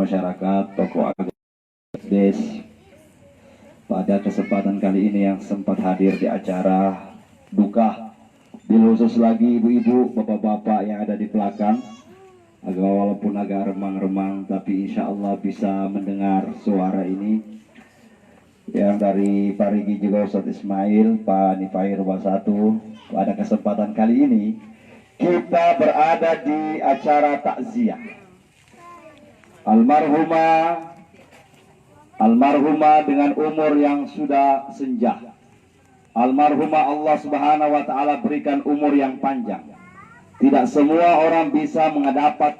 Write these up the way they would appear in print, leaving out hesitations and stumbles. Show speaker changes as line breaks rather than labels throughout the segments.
masyarakat, tokoh agama des. Pada kesempatan kali ini yang sempat hadir di acara duka, khusus lagi ibu-ibu, bapak-bapak yang ada di belakang, walaupun agak remang-remang, tapi insya Allah bisa mendengar suara ini. Yang dari Parigi juga Ustaz Ismail, Pak Nifai Rumah 1. Pada kesempatan kali ini kita berada di acara takziah almarhumah dengan umur yang sudah senja. Almarhumah Allah Subhanahu wa taala berikan umur yang panjang. Tidak semua orang bisa mendapat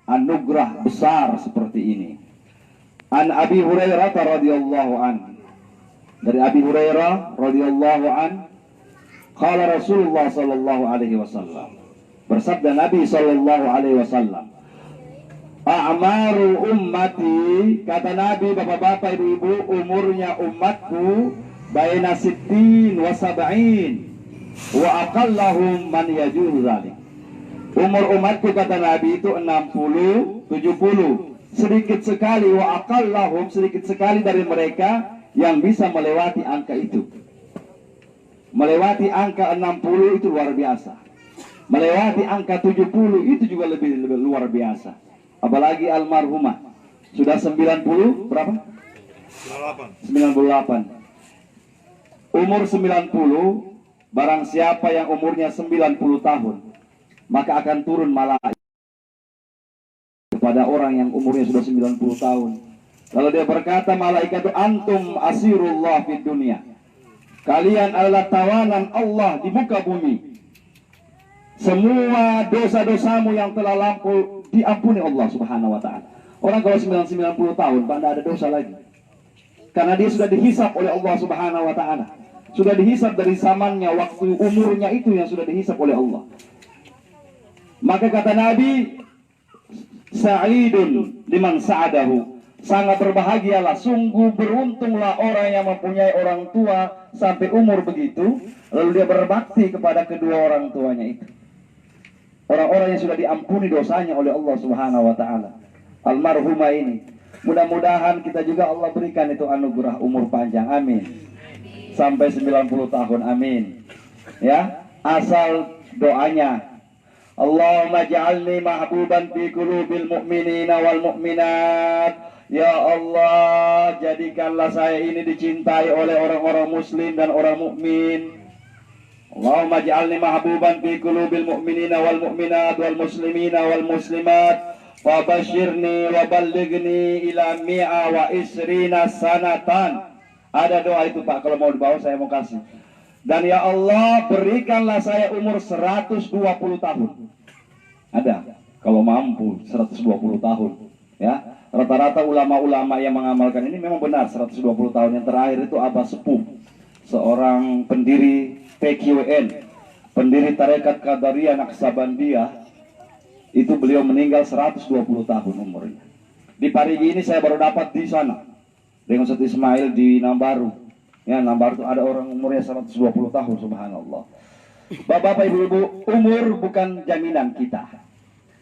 anugerah besar seperti ini. An Abi Hurairah radhiyallahu an. Dari Abi Hurairah radhiyallahu an, qala Rasulullah sallallahu alaihi wasallam. Bersabda Nabi sallallahu alaihi wasallam, a'maru ummati, kata Nabi, bapak-bapak, ibu-ibu, umurnya umatku baina sittin wa sab'in wa aqallahum man yajuzu dzalik. Umur umatku, kata Nabi, itu 60, 70. Sedikit sekali, wa aqallahum, sedikit sekali dari mereka yang bisa melewati angka itu. Melewati angka 60 itu luar biasa. Melewati angka 70 itu juga lebih luar biasa. Apalagi almarhumah sudah 90 berapa? 98. Umur 90, barang siapa yang umurnya 90 tahun, maka akan turun malaikat kepada orang yang umurnya sudah 90 tahun. Lalu dia berkata, malaikat itu, antum asirullah fid dunia. Kalian adalah tawanan Allah di muka bumi. Semua dosa-dosamu yang telah lampau diampuni Allah Subhanahu wa taala. Orang kalau 90 tahun, tidak ada dosa lagi. Karena dia sudah dihisap oleh Allah Subhanahu wa taala. Sudah dihisap dari zamannya, waktu umurnya itu yang sudah dihisap oleh Allah. Maka kata Nabi, sa'idun liman sa'adahu. Sangat berbahagialah, sungguh beruntunglah orang yang mempunyai orang tua sampai umur begitu, lalu dia berbakti kepada kedua orang tuanya itu. Orang-orang yang sudah diampuni dosanya oleh Allah Subhanahu wa taala. Almarhumah ini, mudah-mudahan kita juga Allah berikan itu anugerah umur panjang, amin. Sampai 90 tahun, amin. Ya, asal doanya, Allahumma ja'alni mahbuban fi qulubil mu'minina wal mu'minat. Ya Allah, jadikanlah saya ini dicintai oleh orang-orang muslim dan orang mukmin. Allahumma ja'alni mahbuban fi qulubil mu'minina wal mu'minat wal muslimina wal muslimat wa basyirni wa ballighni ila mi'a wa isrina sanatan. Ada doa itu Pak, kalau mau dibawa saya mau kasih. Dan ya Allah, berikanlah saya umur 120 tahun. Ada, kalau mampu 120 tahun. Ya, rata-rata ulama-ulama yang mengamalkan ini memang benar 120 tahun. Yang terakhir itu Abah Sepuh, seorang pendiri PQN, pendiri Tarekat Qadariyah Naqsabandiyah. Itu beliau meninggal 120 tahun umurnya. Di Parigi ini saya baru dapat di sana dengan Ustaz Ismail di Nambaru. Ya, Nambaru itu ada orang umurnya 120 tahun, subhanallah. Bapak-bapak, ibu-ibu, umur bukan jaminan kita.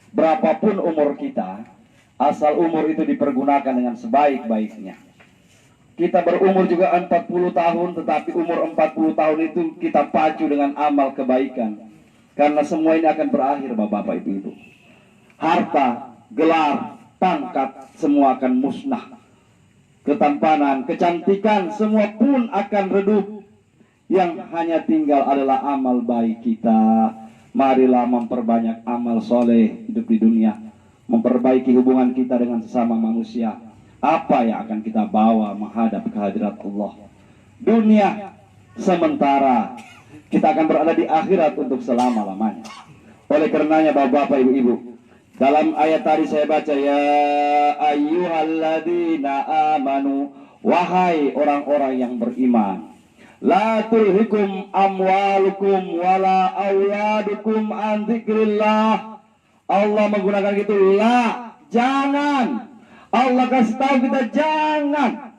Berapapun umur kita, asal umur itu dipergunakan dengan sebaik-baiknya. Kita berumur juga 40 tahun, tetapi umur 40 tahun itu kita pacu dengan amal kebaikan. Karena semua ini akan berakhir, bapak-bapak, ibu-ibu. Harta, gelar, pangkat, semua akan musnah. Ketampanan, kecantikan, semua pun akan redup. Yang hanya tinggal adalah amal baik kita. Marilah memperbanyak amal soleh hidup di dunia. Memperbaiki hubungan kita dengan sesama manusia. Apa yang akan kita bawa menghadap kehadirat Allah? Dunia sementara, kita akan berada di akhirat untuk selama-lamanya. Oleh karenanya bapak-bapak, ibu-ibu, dalam ayat tadi saya baca, ya ayyuhalladzina amanu, wahai orang-orang yang beriman, la tulhikum amwalukum wala auladukum an dzikrillah. Allah menggunakan gitu, la, jangan. Allah kasih tahu kita jangan.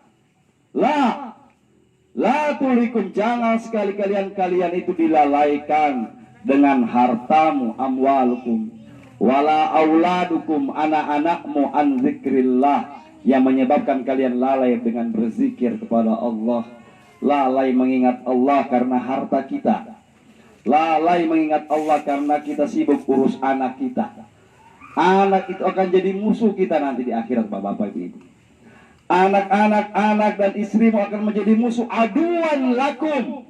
La tulhikum, jangan sekali kalian itu dilalaikan dengan hartamu, amwalukum, wala auladukum, anak-anakmu, an zikrillah, yang menyebabkan kalian lalai dengan berzikir kepada Allah. Lalai mengingat Allah karena harta kita, lalai mengingat Allah karena kita sibuk urus anak kita. Anak itu akan jadi musuh kita nanti di akhirat, Bapak Ibu. Anak-anak dan istrimu akan menjadi musuh, aduan lakum.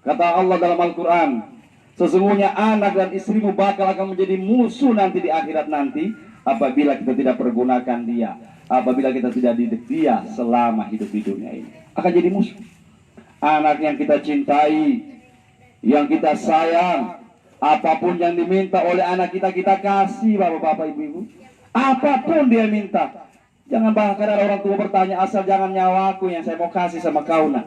Kata Allah dalam Al-Quran, sesungguhnya anak dan istrimu bakal akan menjadi musuh nanti di akhirat nanti, apabila kita tidak pergunakan dia, apabila kita tidak didik dia selama hidup di dunia ini. Akan jadi musuh. Anak yang kita cintai, yang kita sayang, apapun yang diminta oleh anak kita, kita kasih, Bapak-bapak, Ibu-ibu. Apapun dia minta. Jangan bahkan ada orang tua bertanya, asal jangan nyawaku yang saya mau kasih sama kau nak.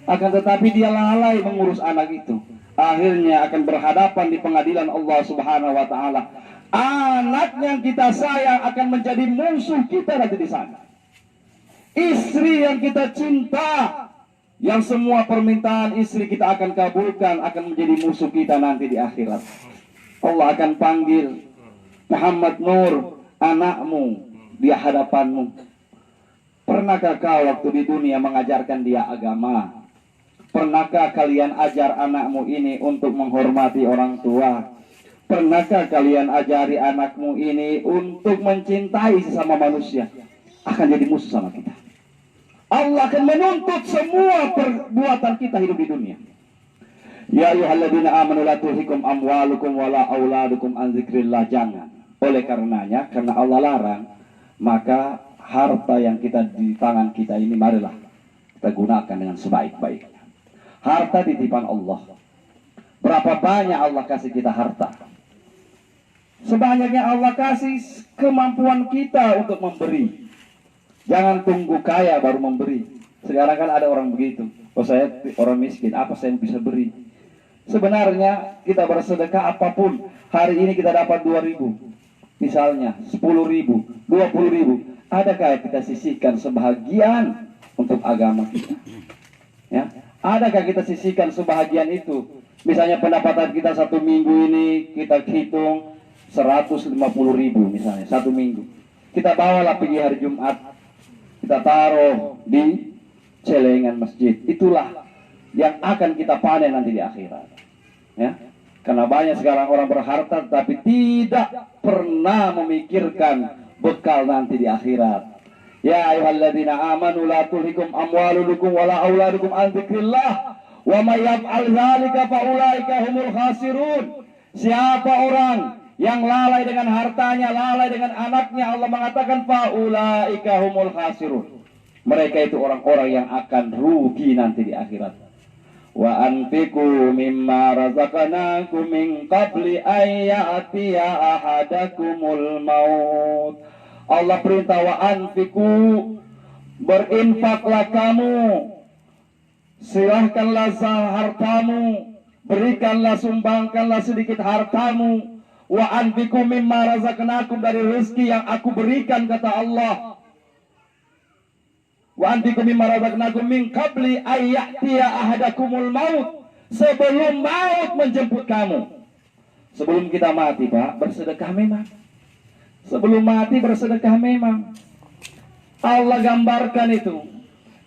Akan tetapi dia lalai mengurus anak itu. Akhirnya akan berhadapan di pengadilan Allah Subhanahu wa Ta'ala. Anak yang kita sayang akan menjadi musuh kita nanti di sana. Istri yang kita cinta, yang semua permintaan istri kita akan kabulkan, akan menjadi musuh kita nanti di akhirat. Allah akan panggil Muhammad Nur, anakmu, di hadapanmu. Pernahkah kau waktu di dunia mengajarkan dia agama? Pernahkah kalian ajar anakmu ini untuk menghormati orang tua? Pernahkah kalian ajari anakmu ini untuk mencintai sesama manusia? Akan jadi musuh sama kita. Allah akan menuntut semua perbuatan kita hidup di dunia. Ya ayyuhalladzina amanu la tulhikum amwalukum wala auladukum an zikrillah. Jangan. Oleh karenanya, karena Allah larang, maka harta yang kita di tangan kita ini marilah kita gunakan dengan sebaik-baiknya. Harta titipan Allah. Berapa banyak Allah kasih kita harta? Sebanyaknya Allah kasih kemampuan kita untuk memberi. Jangan tunggu kaya baru memberi. Sekarang kan ada orang begitu. Oh, saya orang miskin, apa saya bisa beri? Sebenarnya kita bersedekah apapun. Hari ini kita dapat 2.000, misalnya 10.000, 20.000. Adakah kita sisihkan sebahagian untuk agama kita? Ya, adakah kita sisihkan sebahagian itu? Misalnya pendapatan kita satu minggu ini kita hitung 150.000 misalnya satu minggu. Kita bawalah pergi hari Jumat, kita taruh di celengan masjid. Itulah yang akan kita panen nanti di akhirat. Ya, karena banyak sekarang orang berharta tapi tidak pernah memikirkan bekal nanti di akhirat. Ya ayyuhalladzina amanu la tulhikum amwalukum wala auladukum an dzikrillah wa may yaf'al dzalika fa ulaika humul khasirun. Siapa orang yang lalai dengan hartanya, lalai dengan anaknya, Allah mengatakan fa ulaika humul khasirun. Mereka itu orang-orang yang akan rugi nanti di akhirat. Wa anfiqu mimma razaqnakum min qabli ay ya'tiya ahadakumul maut. Allah perintah wa anfiqu, berinfaklah kamu, silahkanlah hartamu, berikanlah, sumbangkanlah sedikit hartamu. Wa anfiqu mimma razaqnakum, dari rezeki yang aku berikan, kata Allah. Wa anfiqu mimma razaqnakum min qabli ay ya'tiya ahadakumul maut, sebelum maut menjemput kamu. Sebelum kita mati, Pak, bersedekah memang. Sebelum mati bersedekah memang. Allah gambarkan itu.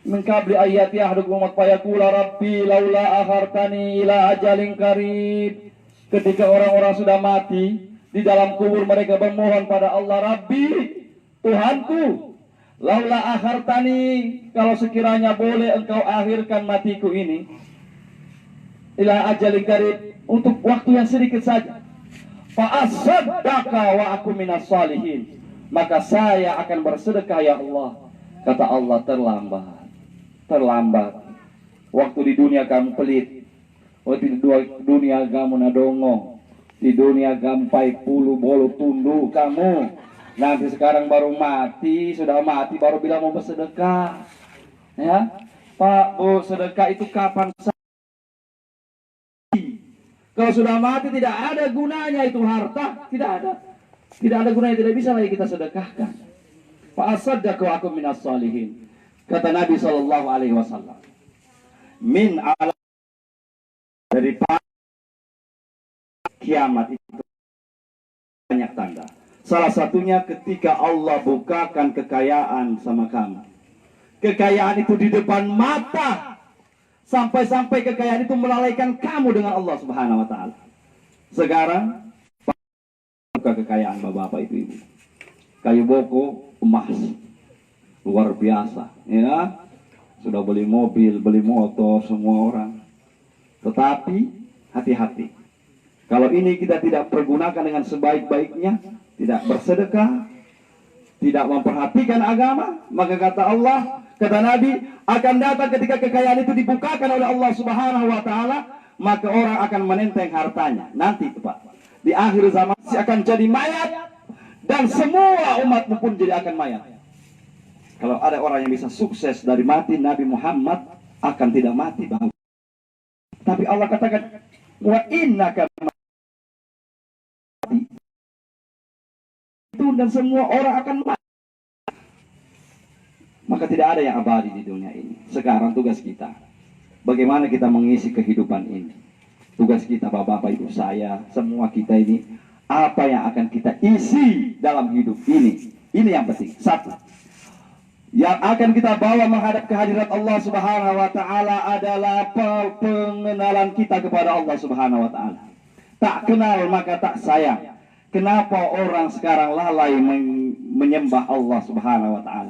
Min qabli ay ya'tiya ahadukumul maut fayaqula rabbi laula akhartani ila ajalin qarib. Ketika orang-orang sudah mati, di dalam kubur mereka bermohon pada Allah, Rabbi, Tuhanku, laula akhartani, kalau sekiranya boleh engkau akhirkan matiku ini, ila ajalin qarib, untuk waktu yang sedikit saja, fa asaddaka wa aku minas salihin, maka saya akan bersedekah ya Allah. Kata Allah, terlambat. Waktu di dunia kamu pelit, waktu di dunia kamu nadongo, di dunia gampai pulu bolu tundu kamu. Nanti sekarang baru mati, sudah mati baru bilang mau bersedekah. Ya, Pak, Bu, sedekah itu kapan saja. Kalau sudah mati tidak ada gunanya itu harta, tidak ada gunanya, tidak bisa lagi kita sedekahkan. Fa asaddaqu wa akum minas salihin. Kata Nabi sallallahu alaihi wasallam, min ala, dari kiamat itu Salah satunya ketika Allah bukakan kekayaan sama kamu. Kekayaan itu di depan mata. Sampai-sampai kekayaan itu melalaikan kamu dengan Allah Subhanahu wa taala. Sekarang buka kekayaan Bapak Ibu. Kayu boko, emas. Luar biasa, ya. Sudah beli mobil, beli motor semua orang. Tetapi hati-hati. Kalau ini kita tidak pergunakan dengan sebaik-baiknya, tidak bersedekah, tidak memperhatikan agama, maka kata Allah, kata Nabi, akan datang ketika kekayaan itu dibukakan oleh Allah Subhanahu wa taala, maka orang akan menenteng hartanya. Nanti Pak, di akhir zaman akan jadi mayat dan semua umatmu pun jadi akan mayat. Kalau ada orang yang bisa sukses dari mati, Nabi Muhammad akan tidak mati, Bang. Tapi Allah katakan, wa innaka mati. Itu dan semua orang akan mati. Maka tidak ada yang abadi di dunia ini. Sekarang tugas kita, bagaimana kita mengisi kehidupan ini. Tugas kita, Bapak Ibu saya, semua kita ini, apa yang akan kita isi dalam hidup ini. Ini yang penting. Satu, yang akan kita bawa menghadap kehadirat Allah Subhanahu wa taala adalah pengenalan kita kepada Allah Subhanahu wa taala. Tak kenal maka tak sayang. Kenapa orang sekarang lalai menyembah Allah Subhanahu wa taala?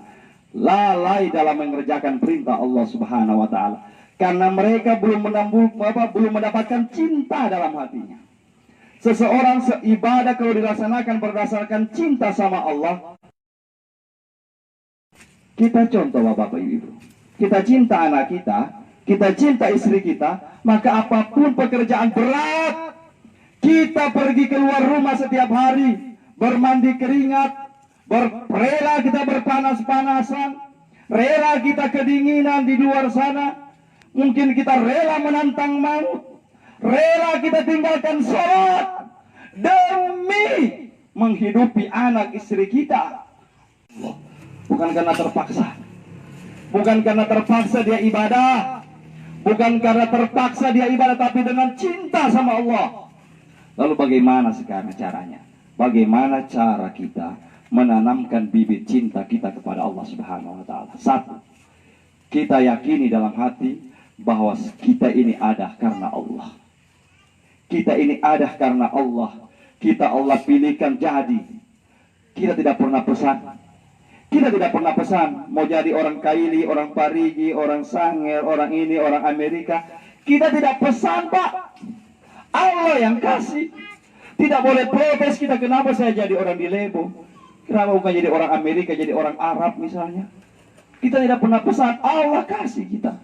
Lalai dalam mengerjakan perintah Allah Subhanahu wa taala. Karena mereka belum mendapatkan cinta dalam hatinya. Seseorang seibadah kalau dilaksanakan berdasarkan cinta sama Allah, kita contoh Bapak Ibu, kita cinta anak kita cinta istri kita, maka apapun pekerjaan berat, kita pergi keluar rumah setiap hari, bermandi keringat, rela kita berpanas-panasan, rela kita kedinginan di luar sana, mungkin kita rela menantang maut, rela kita tinggalkan sholat, demi menghidupi anak istri kita. Bukan karena terpaksa. Bukan karena terpaksa dia ibadah. Bukan karena terpaksa dia ibadah, tapi dengan cinta sama Allah. Lalu bagaimana sekarang caranya? Bagaimana cara kita menanamkan bibit cinta kita kepada Allah Subhanahu wa taala? Satu, kita yakini dalam hati bahwa kita ini ada karena Allah. Kita ini ada karena Allah. Kita Allah pilihkan jadi. Kita tidak pernah pesan. Kita tidak pernah pesan mau jadi orang Kaili, orang Parigi, orang Sanger, orang ini, orang Amerika. Kita tidak pesan, Pak. Allah yang kasih. Tidak boleh protes kita, kenapa saya jadi orang di Lebo? Kenapa bukan jadi orang Amerika, jadi orang Arab misalnya? Kita tidak pernah pesan, Allah kasih kita.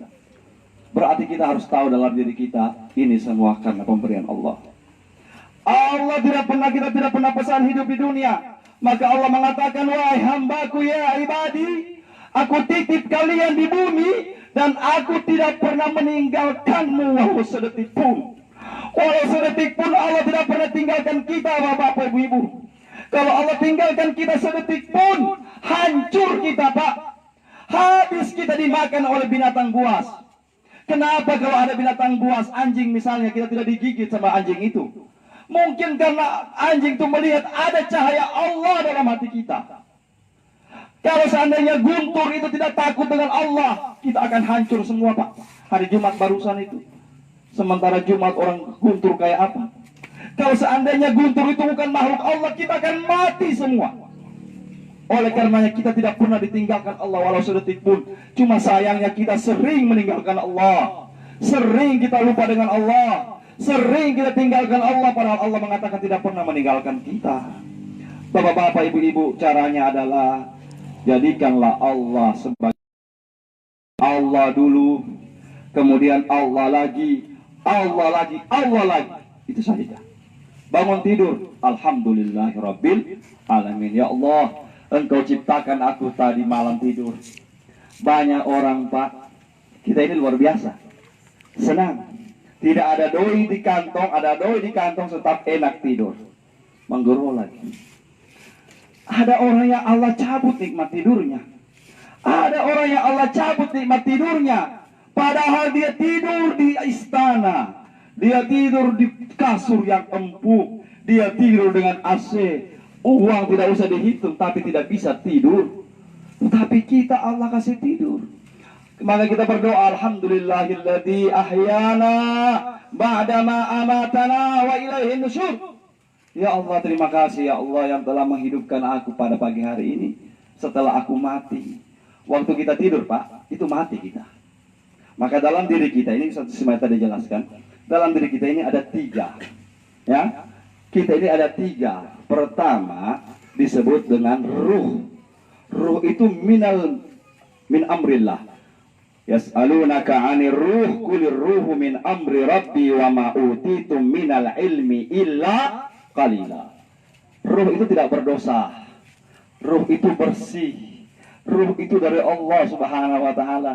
Berarti kita harus tahu dalam diri kita, ini semua karena pemberian Allah. Allah kita tidak pernah pesan hidup di dunia. Maka Allah mengatakan, wahai hambaku ya ibadi, aku titip kalian di bumi dan aku tidak pernah meninggalkanmu walau sedetik pun. Walau sedetik pun Allah tidak pernah tinggalkan kita, Bapak Ibu. Kalau Allah tinggalkan kita sedetik pun, hancur kita, Pak. Habis kita dimakan oleh binatang buas. Kenapa kalau ada binatang buas, anjing misalnya, kita tidak digigit sama anjing itu? Mungkin karena anjing itu melihat ada cahaya Allah dalam hati kita. Kalau seandainya guntur itu tidak takut dengan Allah, kita akan hancur semua, Pak. Hari Jumat barusan itu. Sementara Jumat orang guntur kayak apa? Kalau seandainya guntur itu bukan makhluk Allah, kita akan mati semua. Oleh karenanya kita tidak pernah ditinggalkan Allah walau sedetik pun. Cuma sayangnya kita sering meninggalkan Allah. Sering kita lupa dengan Allah. Sering kita tinggalkan Allah, padahal Allah mengatakan tidak pernah meninggalkan kita. Bapak-bapak, ibu-ibu, caranya adalah jadikanlah Allah sebagai Allah dulu, kemudian Allah lagi, Allah lagi, Allah lagi. Itu saja. Bangun tidur, alhamdulillahirabbil alamin. Ya Allah, Engkau ciptakan aku tadi malam tidur. Banyak orang, Pak, kita ini luar biasa, senang. Tidak ada doi di kantong, ada doi di kantong tetap enak tidur. Menggurau lagi. Ada orang yang Allah cabut nikmat tidurnya. Ada orang yang Allah cabut nikmat tidurnya. Padahal dia tidur di istana. Dia tidur di kasur yang empuk. Dia tidur dengan AC. Uang tidak usah dihitung, tapi tidak bisa tidur. Tapi kita Allah kasih tidur. Maka kita berdoa, alhamdulillahilladzi ahyana ba'dama amatana wa ilaihin nusyur. Ya Allah, terima kasih ya Allah yang telah menghidupkan aku pada pagi hari ini setelah aku mati. Waktu kita tidur, Pak, itu mati kita. Maka dalam diri kita ini, satu semata dijelaskan, dalam diri kita ini ada 3. Ya, kita ini ada 3. Pertama disebut dengan ruh. Ruh itu min amrillah. Yas'alunaka 'anir ruh qulir ruhu min amri rabbi wa ma utitum minal ilmi illa qalila. Ruh itu tidak berdosa. Ruh itu bersih. Ruh itu dari Allah Subhanahu wa taala.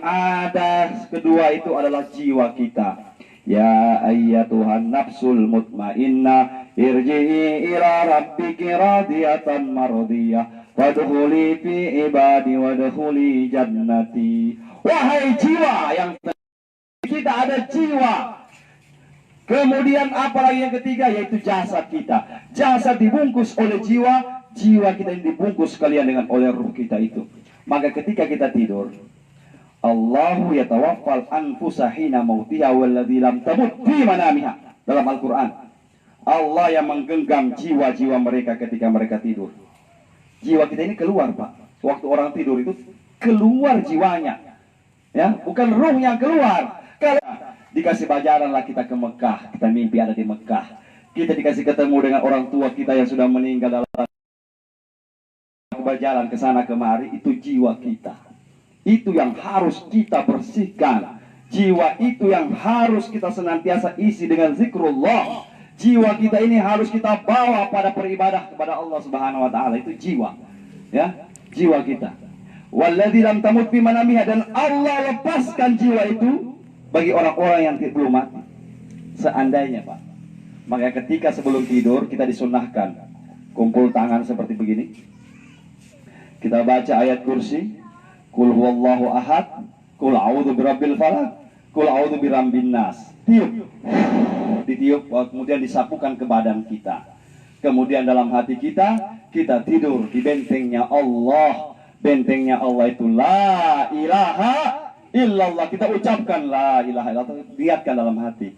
Ada kedua itu adalah jiwa kita. Ya ayyatuhan nafsul mutmainnah irji'i ila rabbiki radiyatan mardiyah wadkhuli fi ibadi wadkhuli jannati. Wahai jiwa yang kita ada jiwa. Kemudian apalagi yang ketiga, yaitu jasad kita. Jasad dibungkus oleh jiwa, jiwa kita ini dibungkus sekalian dengan oleh ruh kita itu. Maka ketika kita tidur, Allahu yatawaffal anfusa hina mautiha walladzi lam tamut fi manamiha. Dalam Al-Quran, Allah yang menggenggam jiwa-jiwa mereka ketika mereka tidur. Jiwa kita ini keluar, Pak. Waktu orang tidur itu keluar jiwanya. Ya, bukan ruh yang keluar. Kalau dikasih pelajaranlah kita ke Mekah, kita mimpi ada di Mekah. Kita dikasih ketemu dengan orang tua kita yang sudah meninggal, dalam berjalan ke sana kemari, itu jiwa kita. Itu yang harus kita bersihkan. Jiwa itu yang harus kita senantiasa isi dengan zikrullah. Jiwa kita ini harus kita bawa pada beribadah kepada Allah Subhanahu wa taala. Itu jiwa. Ya, jiwa kita. Walladzi lam tamut fi manamiha, dan Allah lepaskan jiwa itu bagi orang-orang yang belum mati. Seandainya, Pak. Maka ketika sebelum tidur kita disunnahkan kumpul tangan seperti begini. Kita baca ayat kursi. Qul huwallahu ahad, qul a'udzu birabbil falaq, qul a'udzu birabbin nas. Tiup. Ditiup, kemudian disapukan ke badan kita. Kemudian dalam hati kita, kita tidur di bentengnya Allah. Bentengnya Allah itu la ilaha illallah. Kita ucapkan la ilaha illallah, lihatkan dalam hati.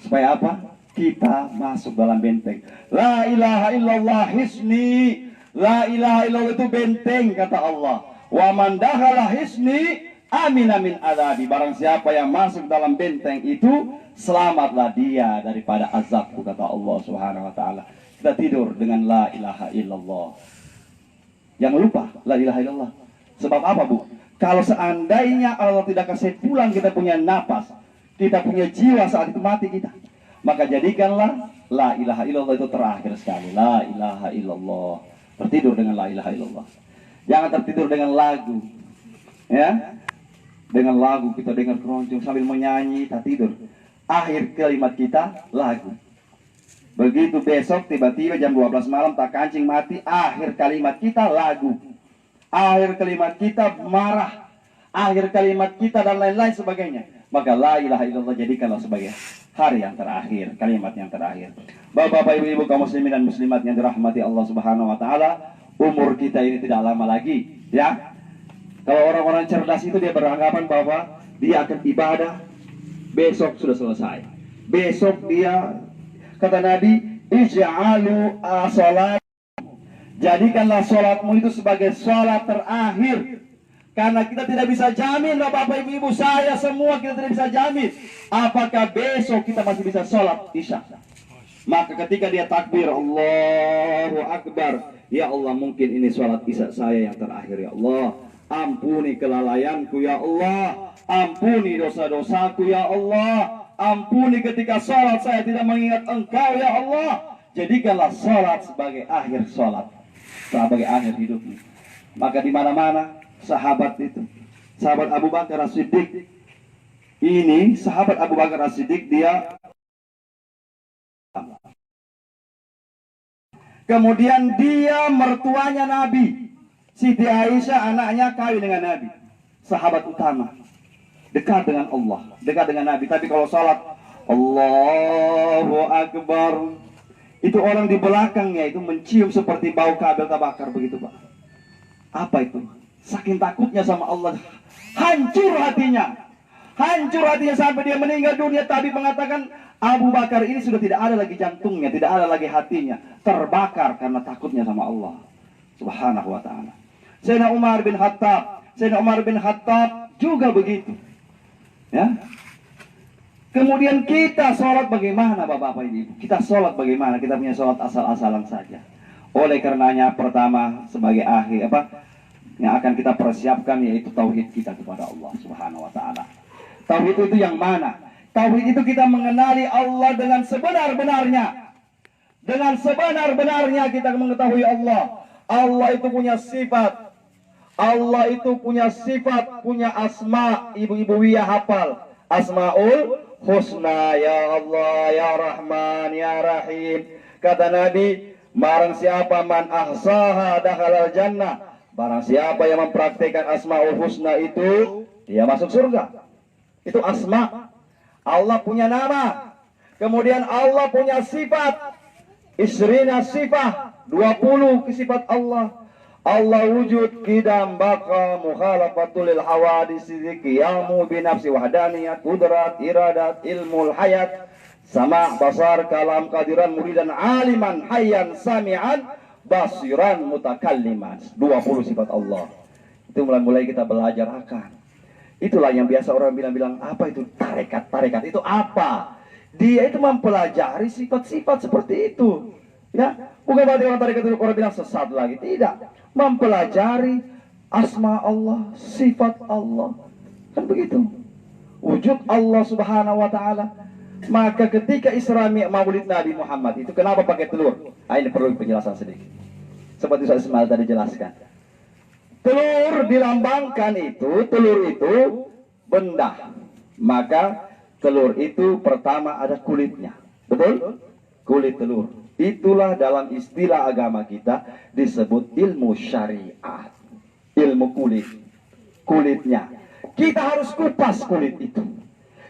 Supaya apa? Kita masuk dalam benteng. La ilaha illallah hisni. La ilaha illallah itu benteng, kata Allah. Wa man dakhala hisni amina min azabi. Barang siapa yang masuk dalam benteng itu, selamatlah dia daripada azabku, kata Allah Subhanahu wa taala. Kita tidur dengan la ilaha illallah. Jangan lupa la ilaha illallah. Sebab apa, Bu? Kalau seandainya Allah tidak kasih pulang kita punya napas, kita punya jiwa saat itu mati kita, maka jadikanlah la ilaha illallah itu terakhir sekali. La ilaha illallah. Tertidur dengan la ilaha illallah. Jangan tertidur dengan lagu, ya. Dengan lagu kita dengar keroncong sambil menyanyi, tak tidur. Akhir kalimat kita lagu. Begitu besok tiba-tiba jam 12 malam tak kancing mati, akhir kalimat kita lagu. Akhir kalimat kita marah. Akhir kalimat kita dan lain-lain sebagainya. Maka la ilaha illallah jadikanlah sebagai hari yang terakhir, kalimat yang terakhir. Bapak-bapak, ibu-ibu kaum muslimin dan muslimat yang dirahmati Allah Subhanahu wa taala. Umur kita ini tidak lama lagi, ya. Kalau orang-orang cerdas itu dia beranggapan bahwa dia akan ibadah, besok sudah selesai. Besok dia, kata Nabi, ij'alu as-salat. Jadikanlah sholatmu itu sebagai sholat terakhir. Karena kita tidak bisa jamin, Bapak Ibu saya semua, kita tidak bisa jamin apakah besok kita masih bisa sholat isya. Maka ketika dia takbir Allahu Akbar, ya Allah, mungkin ini sholat isya saya yang terakhir, ya Allah. Ampuni kelalaianku, ya Allah. Ampuni dosa-dosaku, ya Allah. Ampuni ketika sholat saya tidak mengingat Engkau, ya Allah. Jadikanlah sholat sebagai akhir sholat, sebagai akhir hidupmu. Maka di mana-mana sahabat itu, sahabat Abu Bakar As-Siddiq, ini sahabat Abu Bakar As-Siddiq, dia kemudian dia mertuanya Nabi, Siti Aisyah anaknya kawin dengan Nabi, sahabat utama, dekat dengan Allah, dekat dengan Nabi. Tapi kalau sholat Allahu Akbar. Itu orang di belakangnya itu mencium seperti bau kabel terbakar begitu, Pak. Apa itu? Saking takutnya sama Allah, hancur hatinya. Hancur hatinya sampai dia meninggal dunia. Tabib mengatakan Abu Bakar ini sudah tidak ada lagi jantungnya, tidak ada lagi hatinya, terbakar karena takutnya sama Allah Subhanahu wa taala. Sayyidina Umar bin Khattab juga begitu. Ya. Kemudian kita sholat bagaimana Bapak Ibu? Kita sholat bagaimana? Kita punya sholat asal-asalan saja. Oleh karenanya pertama sebagai akhir yang akan kita persiapkan yaitu tauhid kita kepada Allah Subhanahu wa taala. Tauhid itu yang mana? Tauhid itu kita mengenali Allah dengan sebenar-benarnya. Dengan sebenar-benarnya kita mengetahui Allah. Allah itu punya sifat. Allah itu punya sifat, punya asma. Ibu-ibu ya hafal. Asmaul Husna, ya Allah, ya Rahman, ya Rahim. Kata Nabi, barang siapa man ahsaha dakhalal jannah. Barang siapa yang mempraktikkan Asmaul Husna itu, dia masuk surga. Itu asma. Allah punya nama. Kemudian Allah punya sifat. Isrina sifat. 20 sifat Allah. Allah wujud, kidam, baka, mukhalafatul lil hawadis, qiyamu binafsi wahdaniyat, kudrat, iradat, ilmul hayat, sama, basar, kalam, kadiran, muridan, aliman, hayyan, sami'an, basiran, mutakalliman. 20 sifat Allah. Itu mulai-mulai kita belajar akan. Itulah yang biasa orang bilang apa itu tarekat itu apa? Dia itu mempelajari sifat-sifat seperti itu. Ya, bukan berarti orang tarekat itu orang bilang sesat lagi, tidak. Mempelajari asma Allah, sifat Allah, kan begitu. Wujud Allah Subhanahu wa taala. Maka ketika Isra Maulid Nabi Muhammad itu kenapa pakai telur? Ini perlu penjelasan sedikit. Seperti Ustaz Ismail tadi jelaskan. Telur dilambangkan telur itu benda. Maka telur itu pertama ada kulitnya. Betul? Kulit telur. Itulah dalam istilah agama kita disebut ilmu syariat. Ilmu kulitnya. Kita harus kupas kulit itu.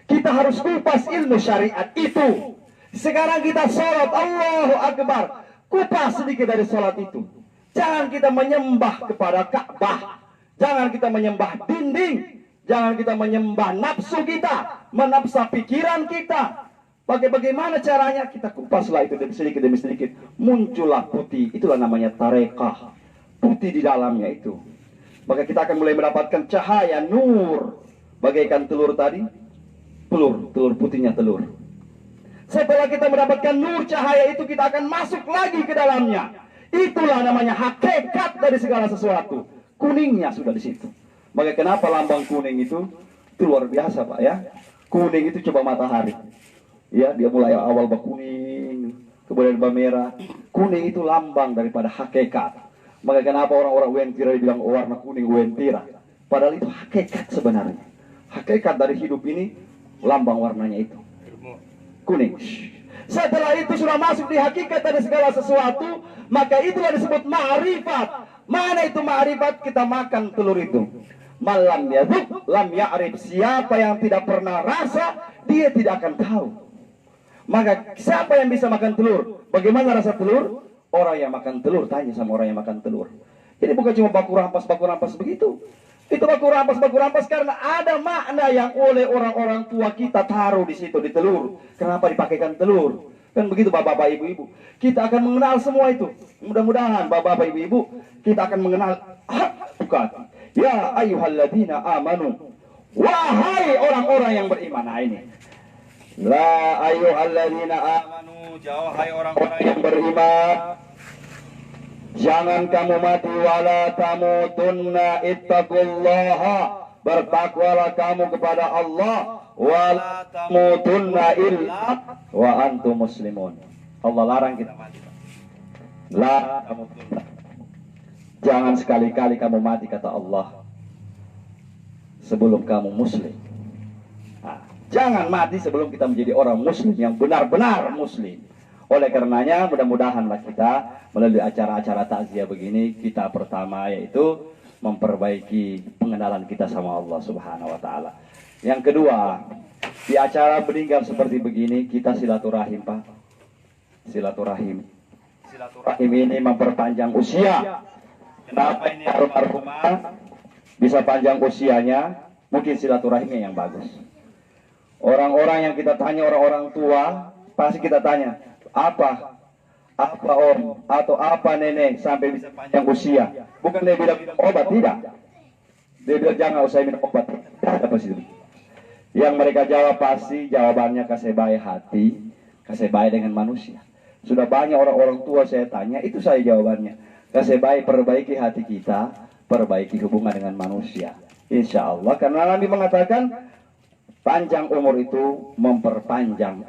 Kita harus kupas ilmu syariat itu. Sekarang kita sholat, Allahu Akbar. Kupas sedikit dari sholat itu. Jangan kita menyembah kepada Ka'bah. Jangan kita menyembah dinding. Jangan kita menyembah nafsu kita. Menafsa pikiran kita. Bagaimana caranya? Kita kupaslah itu sedikit demi sedikit. Muncullah putih. Itulah namanya tarekah. Putih di dalamnya itu. Maka kita akan mulai mendapatkan cahaya nur. Bagaikan telur tadi. Telur putihnya telur. Setelah kita mendapatkan nur cahaya itu, kita akan masuk lagi ke dalamnya. Itulah namanya hakikat dari segala sesuatu. Kuningnya sudah di situ. Maka kenapa lambang kuning itu luar biasa Pak ya. Kuning itu coba matahari. Ya, dia mulai awal berkuning, kemudian bermerah. Kuning itu lambang daripada hakikat. Maka kenapa orang-orang Wentira dibilang warna kuning Wentira? Padahal itu hakikat sebenarnya. Hakikat dari hidup ini, lambang warnanya itu. Kuning. Setelah itu sudah masuk di hakikat dari segala sesuatu, maka itulah disebut ma'rifat. Mana itu ma'rifat? Kita makan telur itu. Malam yadhuk, lam ya'rif. Siapa yang tidak pernah rasa, dia tidak akan tahu. Maka siapa yang bisa makan telur? Bagaimana rasa telur? Orang yang makan telur, tanya sama orang yang makan telur. Jadi bukan cuma baku rampas begitu. Itu baku rampas karena ada makna yang oleh orang-orang tua kita taruh di situ di telur. Kenapa dipakaikan telur? Kan begitu bapak-bapak ibu-ibu. Kita akan mengenal semua itu. Mudah-mudahan bapak-bapak ibu-ibu kita akan mengenal bukan. Ya ayyuhalladzina amanu. Wahai orang-orang yang beriman. Nah ini. La ayyuhalladzina amanu, wahai orang-orang yang beriman, jangan kamu mati wala tamutunna ittaqullaha, bertakwalah kamu kepada Allah, wala tamutunna illa wa antum muslimun. Allah larang kita mati. La tamutunna. Jangan sekali-kali kamu mati kata Allah sebelum kamu muslim. Jangan mati sebelum kita menjadi orang muslim yang benar-benar muslim. Oleh karenanya mudah-mudahanlah kita melalui acara-acara takziah begini, kita pertama yaitu memperbaiki pengenalan kita sama Allah Subhanahu wa taala. Yang kedua, Di acara meninggal seperti begini, kita silaturahim, Pak. Silaturahim. Silaturahim ini memperpanjang usia. Kenapa ini almarhumah bisa panjang usianya? Mungkin silaturahimnya yang bagus. Orang-orang yang kita tanya, orang-orang tua, pasti kita tanya, apa om atau apa nenek sampai bisa panjang usia? Bukan dia bilang minum obat, tidak. Dia bilang jangan usah minum obat. Tidak ada pasti. Yang mereka jawab pasti jawabannya kasih baik hati, kasih baik dengan manusia. Sudah banyak orang-orang tua saya tanya, itu saya jawabannya. Kasih baik, perbaiki hati kita, perbaiki hubungan dengan manusia. Insya Allah, karena Nabi mengatakan panjang umur itu memperpanjang,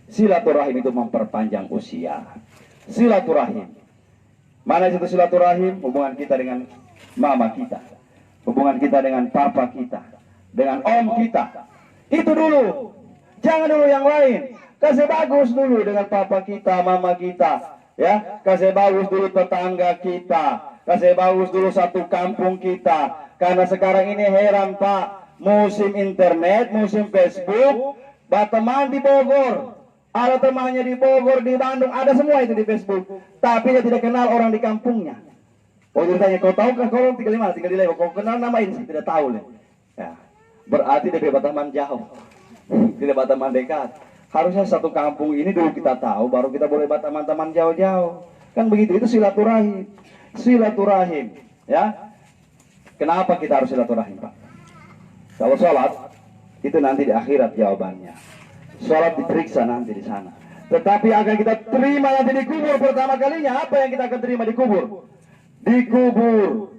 silaturahim itu memperpanjang usia. Silaturahim. Mana itu silaturahim? Hubungan kita dengan mama kita, hubungan kita dengan papa kita, dengan om kita. Itu dulu, jangan dulu yang lain. Kasih bagus dulu dengan papa kita, mama kita, ya. Kasih bagus dulu tetangga kita, kasih bagus dulu satu kampung kita. Karena sekarang ini heran Pak, musim internet, musim Facebook, teman di Bogor, ada temannya di Bogor, di Bandung, ada semua itu di Facebook. Tapi dia tidak kenal orang di kampungnya. Oh, ditanya, kau tahu kan kau tinggal di mana? Tinggal di Lebo. Kau kenal nama ini? Tidak tahu nih. Ya. Berarti dia berteman jauh, tidak berteman dekat. Harusnya satu kampung ini dulu kita tahu, baru kita boleh berteman-teman jauh-jauh. Kan begitu, itu silaturahim. Silaturahim, ya. Kenapa kita harus silaturahim, Pak? Kalau sholat, itu nanti di akhirat jawabannya. Sholat diperiksa nanti di sana. Tetapi agar kita terima nanti di kubur pertama kalinya, apa yang kita akan terima di kubur? Di kubur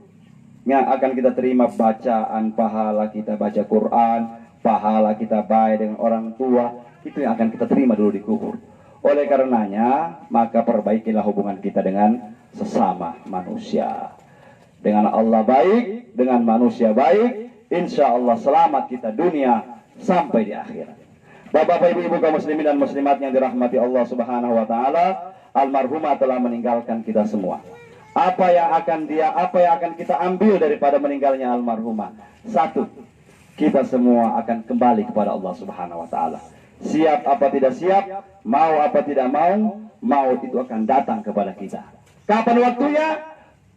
yang akan kita terima bacaan pahala kita baca Quran, pahala kita baik dengan orang tua, itu yang akan kita terima dulu di kubur. Oleh karenanya, maka perbaikilah hubungan kita dengan sesama manusia. Dengan Allah baik, dengan manusia baik, insya Allah selamat kita dunia sampai di akhirat. Bapak-bapak, ibu-ibu kaum muslimin dan muslimat yang dirahmati Allah Subhanahu wa taala, almarhumah telah meninggalkan kita semua. Apa yang akan kita ambil daripada meninggalnya almarhumah? Satu, kita semua akan kembali kepada Allah Subhanahu wa taala. Siap apa tidak siap, mau apa tidak mau, maut itu akan datang kepada kita. Kapan waktunya?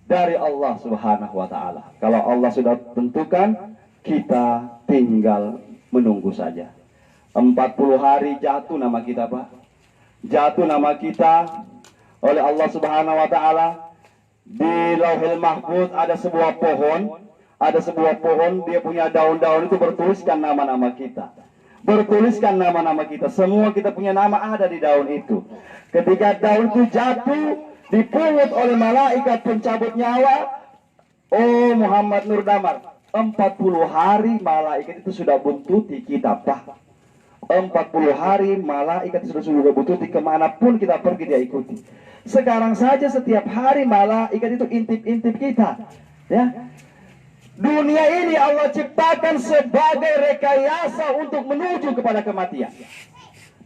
Dari Allah Subhanahu wa taala. Kalau Allah sudah tentukan, kita tinggal menunggu saja. 40 hari jatuh nama kita, Pak. Jatuh nama kita oleh Allah Subhanahu wa taala. Di Lauhil Mahfuz ada sebuah pohon, dia punya daun-daun itu bertuliskan nama-nama kita. Bertuliskan nama-nama kita. Semua kita punya nama ada di daun itu. Ketika daun itu jatuh, dipungut oleh malaikat pencabut nyawa, oh Muhammad Nur Damar, 40 hari malaikat itu sudah buntuti kita, Pak. 40 hari malaikat sudah buntuti, kemanapun kita pergi dia ikuti. Sekarang saja setiap hari malaikat itu intip-intip kita, ya. Dunia ini Allah ciptakan sebagai rekayasa untuk menuju kepada kematian.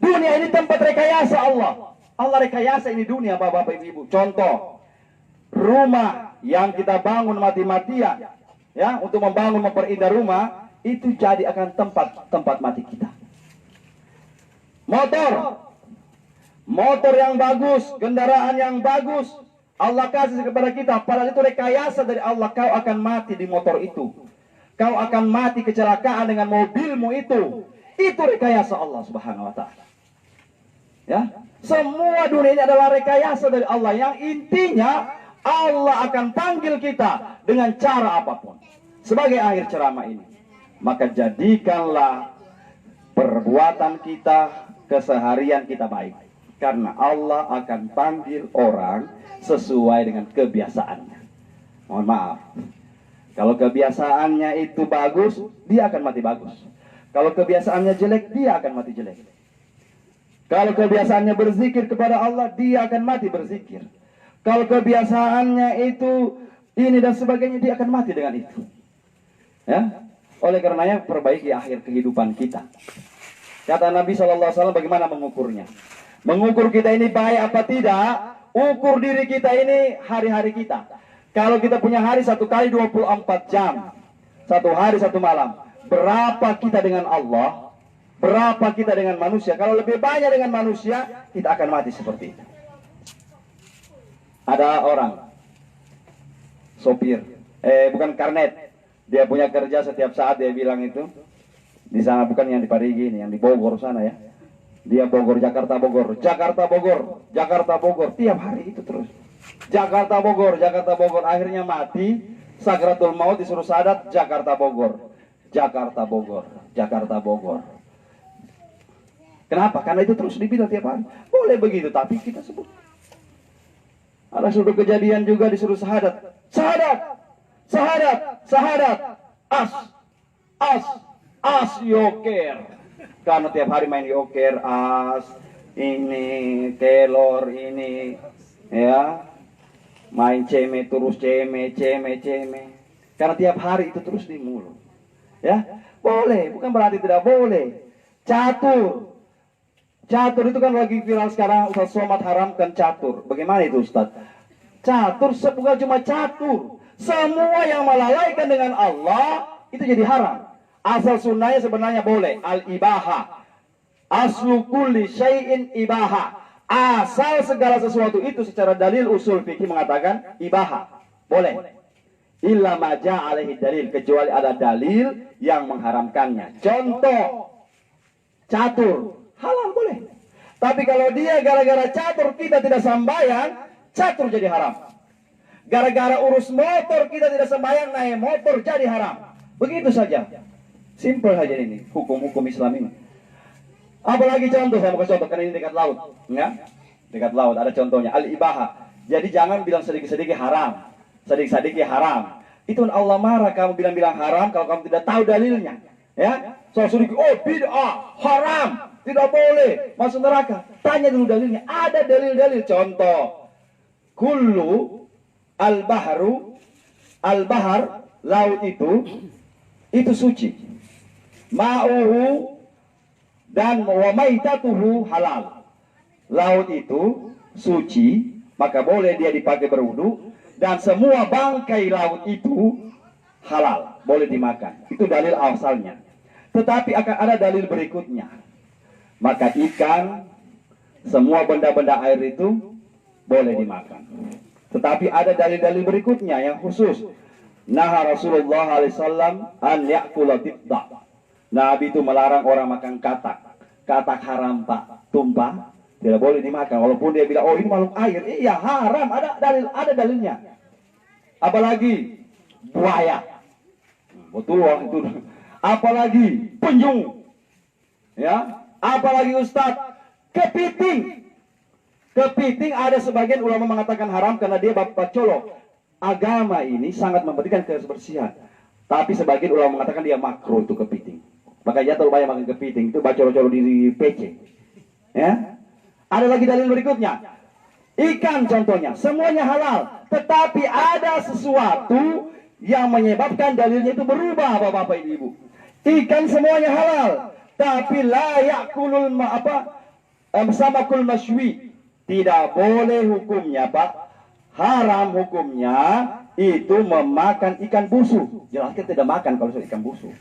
Dunia ini tempat rekayasa Allah. Allah rekayasa ini dunia, bapak-bapak, ibu-ibu. Contoh, rumah yang kita bangun mati-matian, ya, untuk memperindah rumah, itu jadi akan tempat mati kita. Motor yang bagus, kendaraan yang bagus, Allah kasih kepada kita. Padahal itu rekayasa dari Allah. Kau akan mati di motor itu. Kau akan mati kecelakaan dengan mobilmu itu. Itu rekayasa Allah Subhanahu wa taala. Ya, semua dunia ini adalah rekayasa dari Allah. Yang intinya Allah akan panggil kita dengan cara apapun. Sebagai akhir ceramah ini, maka jadikanlah perbuatan kita, keseharian kita baik. Karena Allah akan panggil orang sesuai dengan kebiasaannya. Mohon maaf, kalau kebiasaannya itu bagus, dia akan mati bagus. Kalau kebiasaannya jelek, dia akan mati jelek. Kalau kebiasaannya berzikir kepada Allah, dia akan mati berzikir. Kalau kebiasaannya itu ini dan sebagainya, dia akan mati dengan itu. Ya, oleh karenanya perbaiki akhir kehidupan kita. Kata Nabi SAW, bagaimana mengukurnya? Mengukur kita ini baik apa tidak, ukur diri kita ini hari-hari kita. Kalau kita punya hari 1 kali 24 jam, 1 hari 1 malam, berapa kita dengan Allah? Berapa kita dengan manusia? Kalau lebih banyak dengan manusia, kita akan mati seperti itu. Ada orang sopir, bukan karnet, dia punya kerja setiap saat, dia bilang itu di sana, bukan yang di Parigi ini, yang di Bogor sana ya. Dia Bogor, Jakarta, Bogor, Jakarta, Bogor, Jakarta, Bogor, tiap hari itu terus. Jakarta, Bogor, Jakarta, Bogor, akhirnya mati, sakratul maut, disuruh sadat, Jakarta, Bogor, Jakarta, Bogor, Jakarta, Bogor. Kenapa? Karena itu terus dibilang tiap hari. Boleh begitu, tapi kita sebut. Ada suatu kejadian juga disuruh sahadat, sahadat, sahadat, sahadat, as yoker. Karena tiap hari main yoker, as, ini, kelor, ini, ya, main ceme terus, ceme. Karena tiap hari itu terus di mulut. Ya, boleh, bukan berarti tidak boleh. Catur itu kan lagi viral sekarang. Ustaz Somad haramkan catur. Bagaimana itu Ustaz? Catur bukan cuma catur, semua yang melalaikan dengan Allah itu jadi haram. Asal sunnahnya sebenarnya boleh. Al-ibaha, aslu kulli syai'in ibaha. Asal segala sesuatu itu secara dalil usul fikih mengatakan ibaha, boleh. Illa maja alaihi dalil, kecuali ada dalil yang mengharamkannya. Contoh, catur halal boleh. Tapi kalau dia gara-gara catur kita tidak sembahyang, catur jadi haram. Gara-gara urus motor kita tidak sembahyang, naik motor jadi haram. Begitu saja. Simple saja ini hukum-hukum Islam ini. Apalagi contoh, saya mau kasih contoh karena ini dekat laut, ya. Dekat laut ada contohnya al-ibaha. Jadi jangan bilang sedikit-sedikit haram, sedikit-sedikit haram. Itu Allah marah kamu bilang-bilang haram kalau kamu tidak tahu dalilnya, ya. Soal sedikit, oh bid'ah, haram, tidak boleh masuk neraka. Tanya dulu dalilnya. Ada dalil-dalil. Contoh, kullu al-bahar, laut itu suci. Ma'uhu dan wa maitatuhu halal. Laut itu suci, maka boleh dia dipakai berwudu, dan semua bangkai laut itu halal, boleh dimakan. Itu dalil asalnya. Tetapi akan ada dalil berikutnya. Maka ikan, semua benda-benda air itu boleh dimakan. Tetapi ada dalil-dalil berikutnya yang khusus. Naha Rasulullah SAW an ya'kula dibda. Nabi itu melarang orang makan katak. Katak haram pak, tumpah, tidak boleh dimakan. Walaupun dia bilang, oh ini makhluk air, iya haram, ada dalilnya. Apalagi buaya, betul itu. Apalagi penyu, ya. Apalagi Ustadz, kepiting. Kepiting ada sebagian ulama mengatakan haram karena dia bapak colok. Agama ini sangat memberikan kebersihan. Tapi sebagian ulama mengatakan dia makruh itu kepiting. Makanya terlalu banyak makan kepiting itu bacol-col di PC. Ya. Ada lagi dalil berikutnya. Ikan contohnya, semuanya halal. Tetapi ada sesuatu yang menyebabkan dalilnya itu berubah, bapak-bapak ibu. Ikan semuanya halal. Tapi la yakulul samakul masywi. Tidak boleh hukumnya, Pak. Haram hukumnya itu memakan ikan busuk. Jelaskan tidak makan kalau sudah ikan busuk.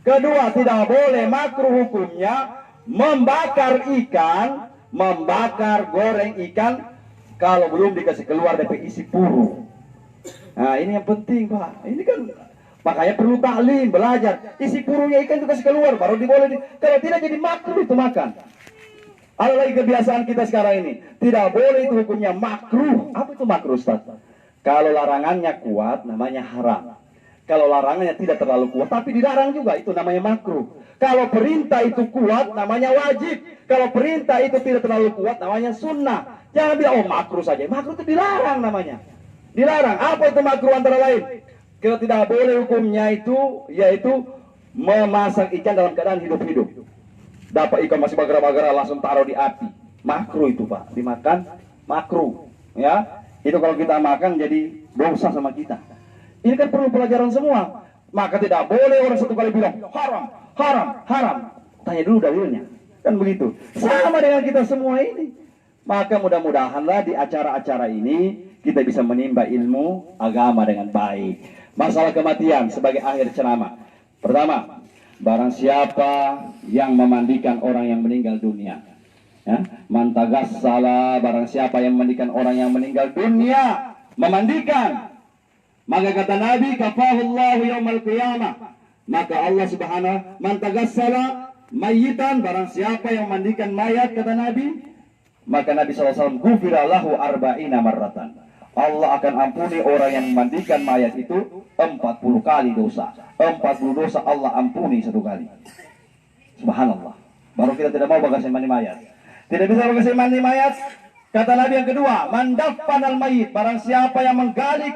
Kedua, tidak boleh, makruh hukumnya membakar ikan, membakar goreng ikan kalau belum dikasih keluar dari isi puru. Nah, ini yang penting, Pak. Ini kan makanya perlu taklim, belajar. Isi purunya ikan itu kasih keluar, baru diboleh. Kalau tidak jadi makruh itu makan. Ada lagi kebiasaan kita sekarang ini. Tidak boleh itu hukumnya makruh. Apa itu makruh, Ustaz? Kalau larangannya kuat, namanya haram. Kalau larangannya tidak terlalu kuat, tapi dilarang juga, itu namanya makruh. Kalau perintah itu kuat, namanya wajib. Kalau perintah itu tidak terlalu kuat, namanya sunnah. Jangan bilang, oh makruh saja. Makruh itu dilarang namanya. Dilarang. Apa itu makruh antara lain? Kalau tidak boleh hukumnya itu, yaitu memasak ikan dalam keadaan hidup-hidup. Dapat ikan masih bagara-bagara langsung taruh di api. Makruh itu, Pak. Dimakan makruh. Ya, itu kalau kita makan jadi dosa sama kita. Ini kan perlu pelajaran semua. Maka tidak boleh orang satu kali bilang haram, haram, haram. Tanya dulu dalilnya. Kan begitu. Sama dengan kita semua ini. Maka mudah-mudahanlah di acara-acara ini kita bisa menimba ilmu agama dengan baik. Masalah kematian sebagai akhir ceramah. Pertama, barang siapa yang memandikan orang yang meninggal dunia, ya, man tagassala, barang siapa yang memandikan orang yang meninggal dunia, memandikan, maka kata Nabi, kafahullahu yaumal qiyamah, maka Allah subhanahu, man tagassala mayitan, barang siapa yang memandikan mayat, kata Nabi, maka Nabi SAW, gufira lahu arba'ina marratan, Allah akan ampuni orang yang memandikan mayat itu 40 kali dosa. 40 dosa Allah ampuni satu kali. Subhanallah. Baru kita tidak mau bagasi mandi mayat. Tidak bisa bagasi mandi mayat. Kata Nabi yang kedua, mandaffanal mayit, barang siapa yang menggali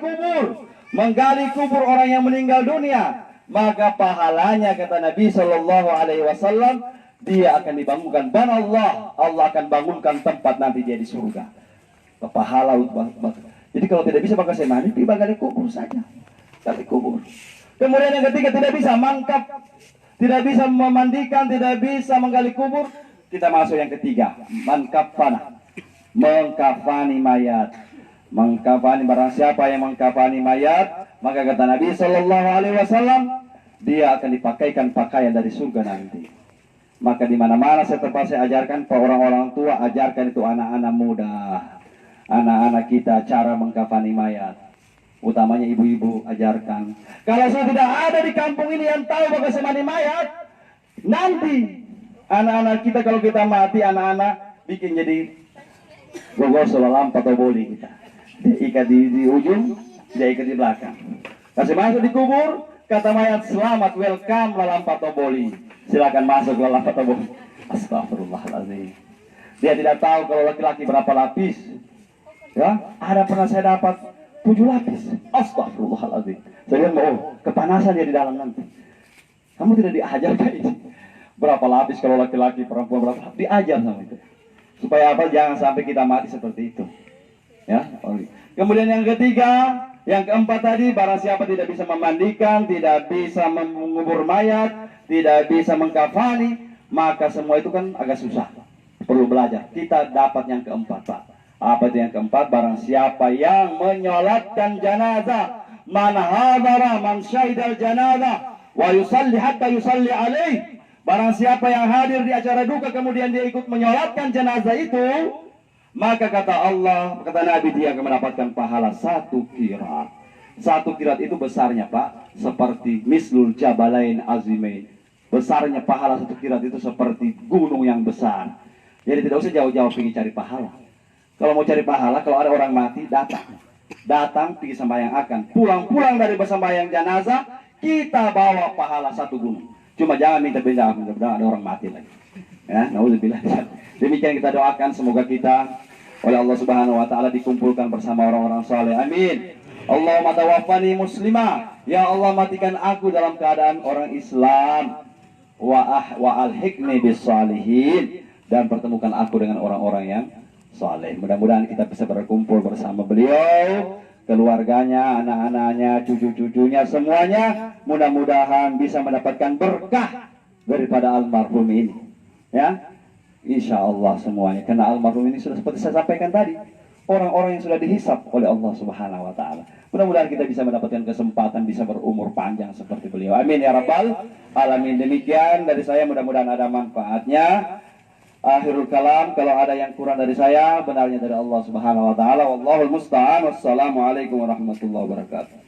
kubur orang yang meninggal dunia, maka pahalanya, kata Nabi Shallallahu Alaihi Wasallam, dia akan dibangunkan. Allah akan bangunkan tempat nanti dia di surga. Pahala. Jadi kalau tidak bisa pakai mandi, pergi gali kubur saja. Gali kubur. Kemudian yang ketiga, tidak bisa mangkap, tidak bisa memandikan, tidak bisa menggali kubur. Kita masuk yang ketiga, mengkafana, mengkafani mayat. Mengkafani, barang siapa yang mengkafani mayat, maka kata Nabi Shallallahu Alaihi Wasallam, dia akan dipakaikan pakaian dari surga nanti. Maka di mana-mana saya ajarkan, para orang-orang tua ajarkan itu anak-anak muda. Anak-anak kita cara mengkafani mayat, utamanya ibu-ibu ajarkan. Kalau saya tidak ada di kampung ini yang tahu bagaimana mandi mayat, nanti anak-anak kita kalau kita mati, anak-anak bikin jadi gogos lampa atau boli kita. Dia ikat di ujung, dia ikat di belakang. Kasih masuk di kubur, kata mayat, selamat, welcome lampa atau boli. Silakan masuk lampa atau boli. Astagfirullahaladzim. Dia tidak tahu kalau laki-laki berapa lapis. Ya, ada pernah saya dapat 7 lapis. Astagfirullahaladzim. Saya bilang, oh, kepanasan dia di dalam nanti. Kamu tidak diajarkan ini. Berapa lapis kalau laki-laki, perempuan berapa lapis? Diajar sama itu. Supaya apa? Jangan sampai kita mati seperti itu. Ya. Kemudian yang ketiga, yang keempat tadi, barang siapa tidak bisa memandikan, tidak bisa mengubur mayat, tidak bisa mengkafani, maka semua itu kan agak susah. Perlu belajar. Kita dapat yang keempat, Pak. Apa itu yang keempat? Barang siapa yang menyolatkan janazah, man hadara man syahidal janazah wa yusalli hatta yusalli alaih. Barang siapa yang hadir di acara duka kemudian dia ikut menyolatkan jenazah itu, maka kata Allah, kata Nabi, dia akan mendapatkan pahala 1 qirat. 1 qirat itu besarnya, Pak, seperti mislul jabalain azimain. Besarnya pahala 1 qirat itu seperti gunung yang besar. Jadi tidak usah jauh-jauh pergi cari pahala. Kalau mau cari pahala, kalau ada orang mati, datang pergi sembahyang akan. Pulang dari bersembahyang jenazah, kita bawa pahala 1 gunung. Cuma jangan minta benda, mudah-mudahan ada orang mati lagi. Ya, naudzubillah. Demikian kita doakan, semoga kita oleh Allah Subhanahu wa taala dikumpulkan bersama orang-orang saleh. Amin. Allahumma tawaffani muslimah. Ya Allah, matikan aku dalam keadaan orang Islam. Wa alhiqni bis salihin, dan pertemukan aku dengan orang-orang yang saleh. Mudah-mudahan kita bisa berkumpul bersama beliau, keluarganya, anak-anaknya, cucu-cucunya, semuanya. Mudah-mudahan bisa mendapatkan berkah daripada almarhum ini. Ya, insya Allah semuanya. Karena almarhum ini sudah seperti saya sampaikan tadi, orang-orang yang sudah dihisap oleh Allah Subhanahu wa taala. Mudah-mudahan kita bisa mendapatkan kesempatan bisa berumur panjang seperti beliau. Amin ya rabbal alamin. Demikian dari saya, mudah-mudahan ada manfaatnya. Akhirul kalam, kalau ada yang kurang dari saya, benarnya dari Allah Subhanahu wa taala. Wallahul musta'an. Wassalamualaikum warahmatullahi wabarakatuh.